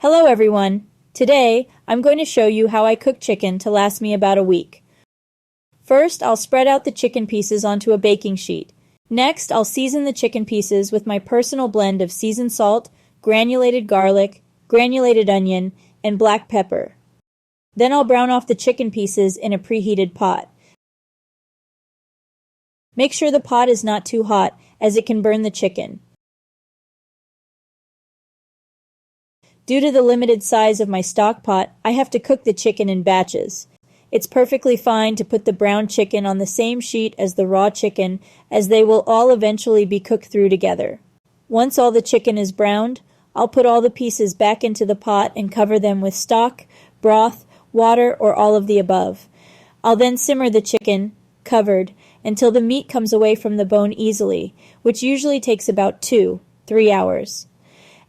Hello everyone! Today, I'm going to show you how I cook chicken to last me about a week. First, I'll spread out the chicken pieces onto a baking sheet. Next, I'll season the chicken pieces with my personal blend of seasoned salt, granulated garlic, granulated onion, and black pepper. Then I'll brown off the chicken pieces in a preheated pot. Make sure the pot is not too hot, as it can burn the chicken. Due to the limited size of my stock pot, I have to cook the chicken in batches. It's perfectly fine to put the browned chicken on the same sheet as the raw chicken, as they will all eventually be cooked through together. Once all the chicken is browned, I'll put all the pieces back into the pot and cover them with stock, broth, water, or all of the above. I'll then simmer the chicken, covered, until the meat comes away from the bone easily, which usually takes about 2-3 hours.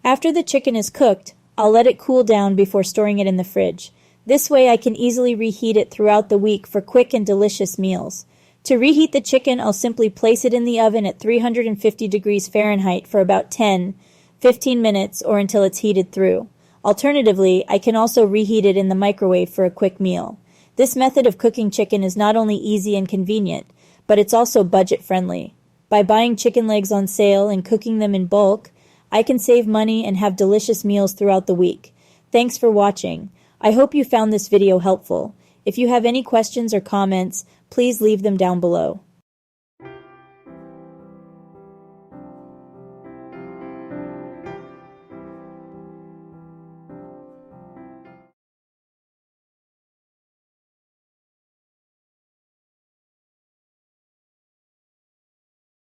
After the chicken is cooked, I'll let it cool down before storing it in the fridge. This way I can easily reheat it throughout the week for quick and delicious meals. To reheat the chicken, I'll simply place it in the oven at 350 degrees Fahrenheit for about 10-15 minutes or until it's heated through. Alternatively, I can also reheat it in the microwave for a quick meal. This method of cooking chicken is not only easy and convenient, but it's also budget-friendly. By buying chicken legs on sale and cooking them in bulk, I can save money and have delicious meals throughout the week. Thanks for watching. I hope you found this video helpful. If you have any questions or comments, please leave them down below.